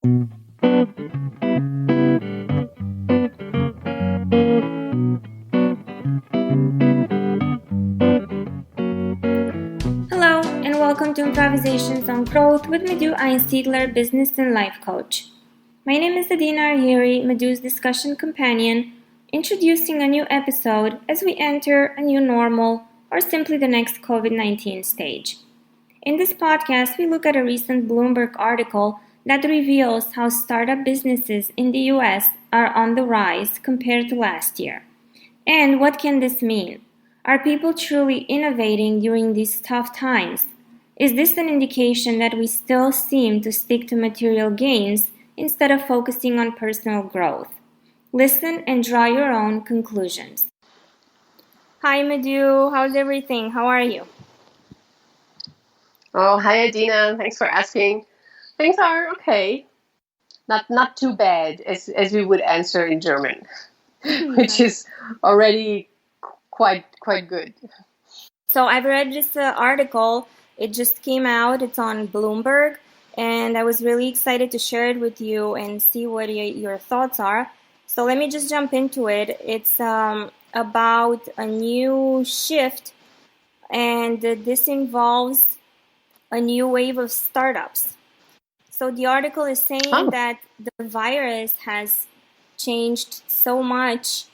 Hello, and welcome to Improvisations on Growth with Madhu Einstiegler, business and life coach. My name is Adina Arhiri, Madhu's discussion companion, introducing a new episode as we enter a new normal or simply the next COVID-19 stage. In this podcast, we look at a recent Bloomberg article that reveals how startup businesses in the US are on the rise compared to last year. And what can this mean? Are people truly innovating during these tough times? Is this an indication that we still seem to stick to material gains instead of focusing on personal growth? Listen and draw your own conclusions. Hi Madhu, how's everything? How are you? Oh, hi Adina. Thanks for asking. Things are okay. Not too bad as we would answer in German, which is already quite good. So I've read this article. It just came out. It's on Bloomberg, and I was really excited to share it with you and see what your thoughts are. So let me just jump into it. It's about a new shift, and this involves a new wave of startups. So the article is saying that the virus has changed so much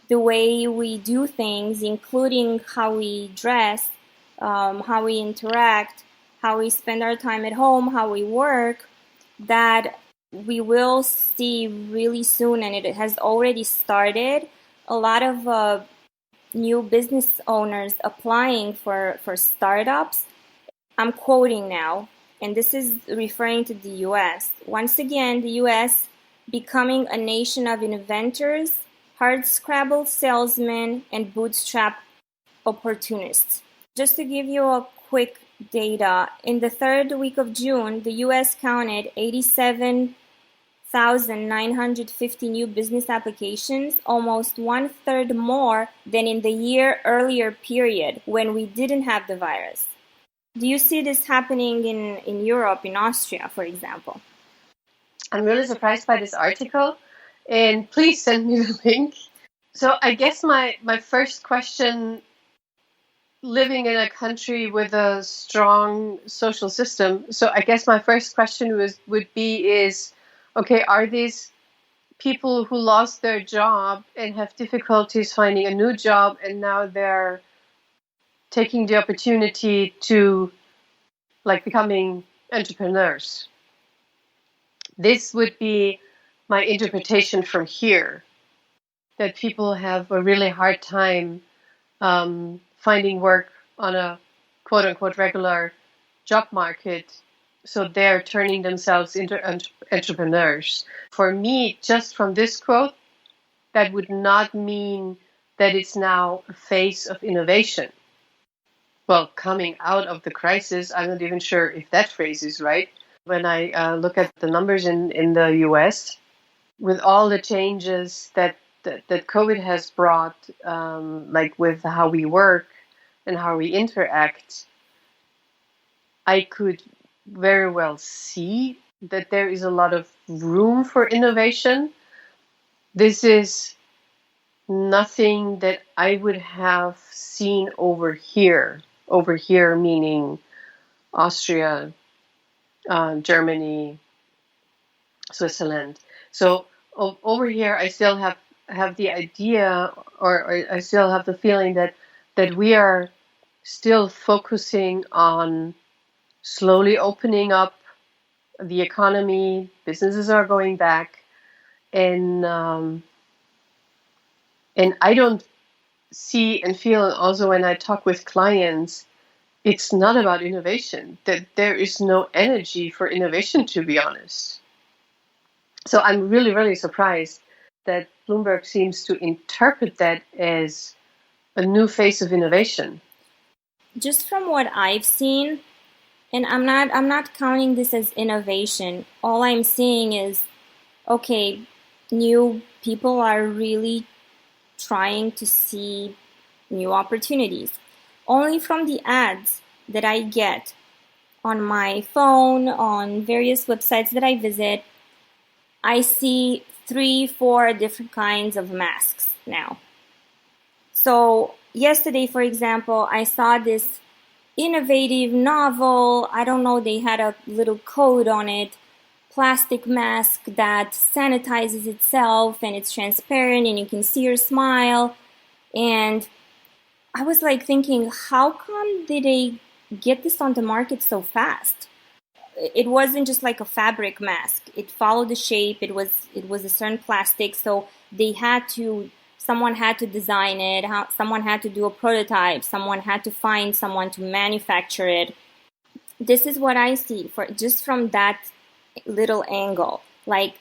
the way we do things, including how we dress, how we interact, how we spend our time at home, how we work, that we will see really soon, and it has already started, a lot of new business owners applying for startups. I'm quoting now, and this is referring to the US. Once again, the US becoming a nation of inventors, hard-scrabble salesmen, and bootstrap opportunists. Just to give you a quick data, in the third week of June, the US counted 87,950 new business applications, almost one-third more than in the year earlier period when we didn't have the virus. Do you see this happening in Europe, in Austria, for example? I'm really surprised by this article, and please send me the link. So I guess my first question, living in a country with a strong social system, so I guess my first question would be, okay, are these people who lost their job and have difficulties finding a new job, and now they're taking the opportunity to becoming entrepreneurs? This would be my interpretation from here, that people have a really hard time finding work on a quote-unquote regular job market, so they're turning themselves into entrepreneurs. For me, just from this quote, that would not mean that it's now a phase of innovation. Well, coming out of the crisis, I'm not even sure if that phrase is right. When I look at the numbers in the US, with all the changes that COVID has brought, with how we work and how we interact, I could very well see that there is a lot of room for innovation. This is nothing that I would have seen over here. Over here meaning Austria, Germany, Switzerland. So over here, I still have the idea, or I still have the feeling that we are still focusing on slowly opening up the economy. Businesses are going back, and I don't see and feel, also when I talk with clients, it's not about innovation, that there is no energy for innovation, to be honest. So I'm really, really surprised that Bloomberg seems to interpret that as a new phase of innovation. Just from what I've seen, and I'm not counting this as innovation. All I'm seeing is, okay, new people are really trying to see new opportunities. Only from the ads that I get on my phone, on various websites that I visit, I see 3, 4 different kinds of masks now. So yesterday, for example, I saw this innovative novel. I don't know, they had a little code on it. Plastic mask that sanitizes itself and it's transparent and you can see your smile. And I was like thinking, how come did they get this on the market so fast? It wasn't just like a fabric mask. It followed the shape. It was a certain plastic, so someone had to design it. Someone had to do a prototype. Someone had to find someone to manufacture it. This is what I see for just from that little angle. Like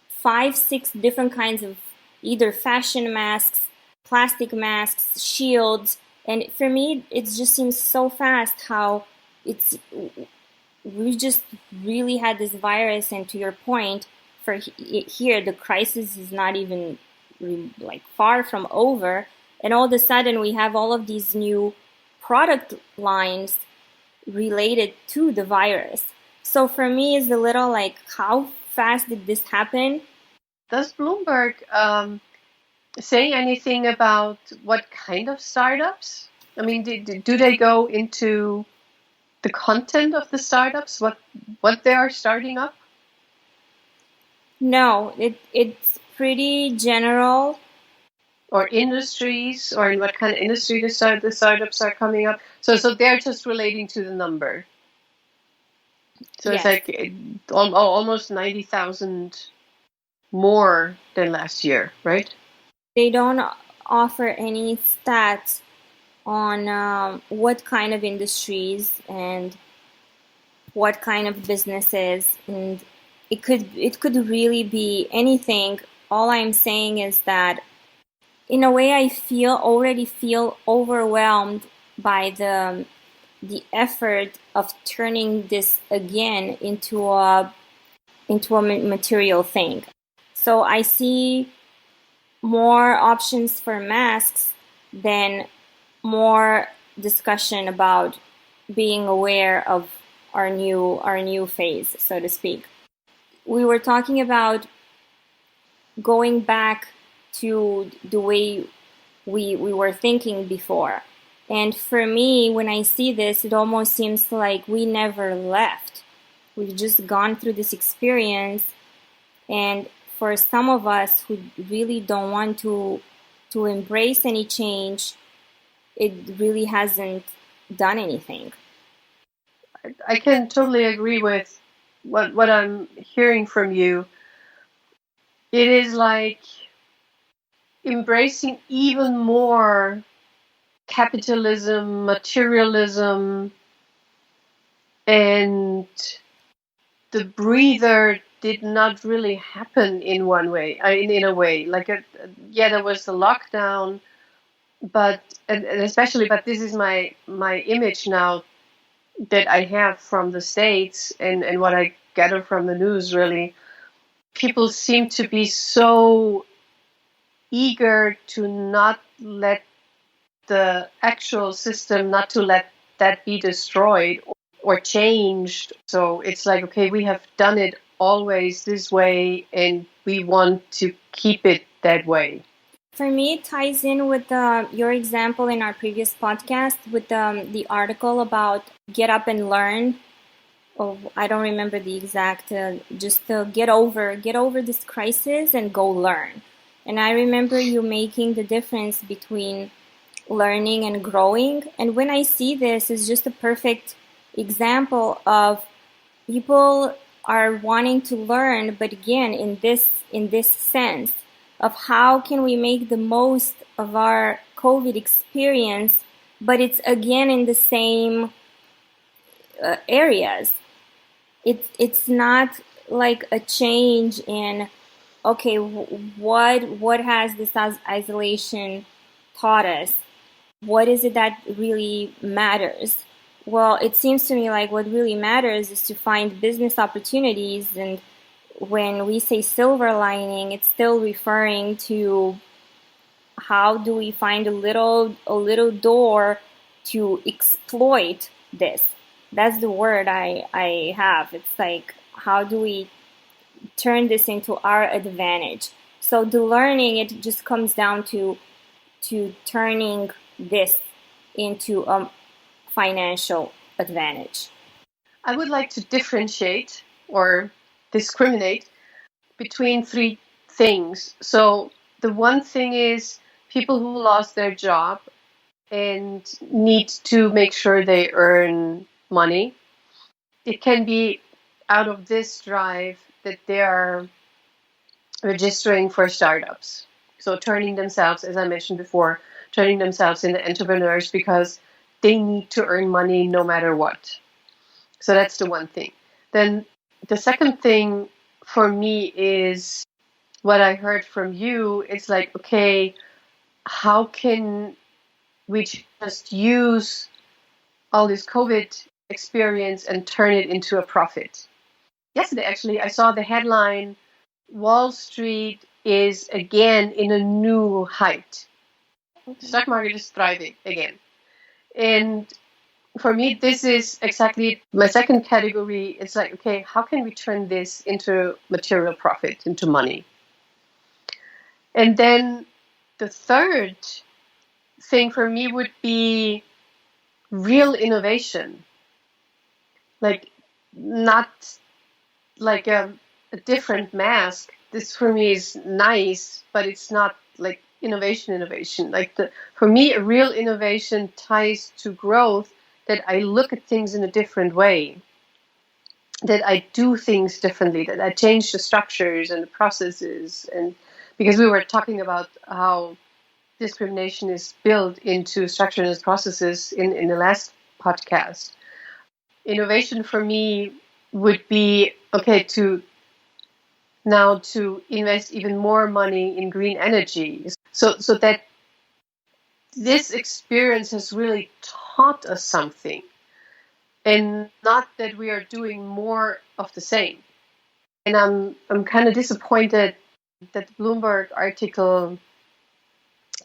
5, 6 different kinds of either fashion masks, plastic masks, shields, and for me, it just seems so fast how it's we just really had this virus, and to your point, for here the crisis is not even like far from over, and all of a sudden we have all of these new product lines related to the virus. So for me, it's a little like, how fast did this happen? Does Bloomberg say anything about what kind of startups? I mean, do they go into the content of the startups, what they are starting up? No, it's pretty general. Or industries, or in what kind of industry the startups are coming up. So they're just relating to the number. So Yes. it's like almost 90,000 more than last year, right? They don't offer any stats on what kind of industries and what kind of businesses, and it could really be anything. All I'm saying is that in a way I already feel overwhelmed by the effort of turning this again into a material thing. So I see more options for masks than more discussion about being aware of our new phase, so to speak. We were talking about going back to the way we were thinking before. And for me, when I see this, it almost seems like we never left. We've just gone through this experience, and for some of us who really don't want to embrace any change, it really hasn't done anything. I can totally agree with what I'm hearing from you. It is like embracing even more capitalism, materialism, and the breather did not really happen in one way. In a way, like yeah, there was the lockdown, but and especially, but this is my image now that I have from the States and what I gather from the news. Really, people seem to be so eager to not let the actual system, not to let that be destroyed or changed. So it's like, okay, we have done it always this way and we want to keep it that way. For me, it ties in with your example in our previous podcast with the article about get up and learn. Oh, I don't remember the exact, just get over this crisis and go learn. And I remember you making the difference between learning and growing. And when I see this, it's just a perfect example of people are wanting to learn, but again, in this sense of how can we make the most of our COVID experience, but it's again in the same areas. It's not like a change in, okay, what has this isolation taught us? What is it that really matters? Well, it seems to me like what really matters is to find business opportunities, and when we say silver lining, it's still referring to how do we find a little door to exploit this. That's the word I have. It's like, how do we turn this into our advantage. So the learning, it just comes down to turning this into a financial advantage. I would like to differentiate or discriminate between three things. So the one thing is people who lost their job and need to make sure they earn money. It can be out of this drive that they are registering for startups. So turning themselves, as I mentioned before, turning themselves into entrepreneurs because they need to earn money no matter what. So that's the one thing. Then the second thing for me is what I heard from you. It's like, okay, how can we just use all this COVID experience and turn it into a profit? Yesterday, actually, I saw the headline, Wall Street is again in a new height. The stock market is thriving again. And for me, this is exactly my second category. It's like, okay, how can we turn this into material profit, into money? And then the third thing for me would be real innovation. Like, not like a different mask. This for me is nice, but it's not like innovation. Like for me, a real innovation ties to growth, that I look at things in a different way, that I do things differently, that I change the structures and the processes. And because we were talking about how discrimination is built into structures and processes in the last podcast, innovation for me would be, okay, to invest even more money in green energy. So that this experience has really taught us something, and not that we are doing more of the same. And I'm kind of disappointed that the Bloomberg article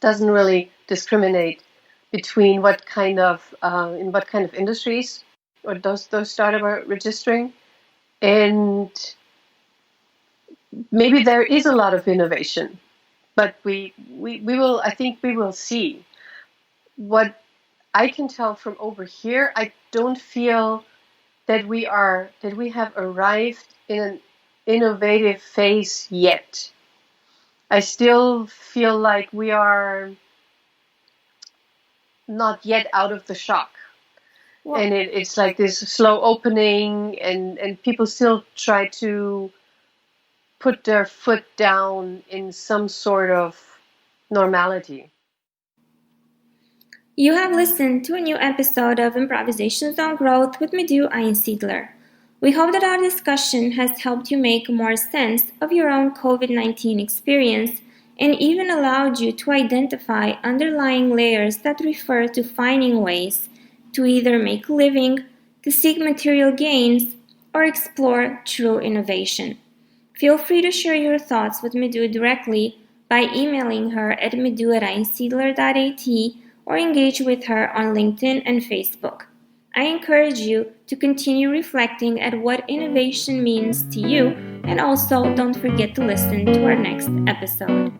doesn't really discriminate between in what kind of industries or those startups are registering. And maybe there is a lot of innovation, but we will, I think we will see. What I can tell from over here, I don't feel that we have arrived in an innovative phase yet. I still feel like we are not yet out of the shock. Well, and it's like this slow opening, and people still try to put their foot down in some sort of normality. You have listened to a new episode of Improvisations on Growth with Madhu Einsiedler. We hope that our discussion has helped you make more sense of your own COVID-19 experience and even allowed you to identify underlying layers that refer to finding ways to either make a living, to seek material gains, or explore true innovation. Feel free to share your thoughts with Madhu directly by emailing her at madhu@einsiedler.at or engage with her on LinkedIn and Facebook. I encourage you to continue reflecting at what innovation means to you, and also don't forget to listen to our next episode.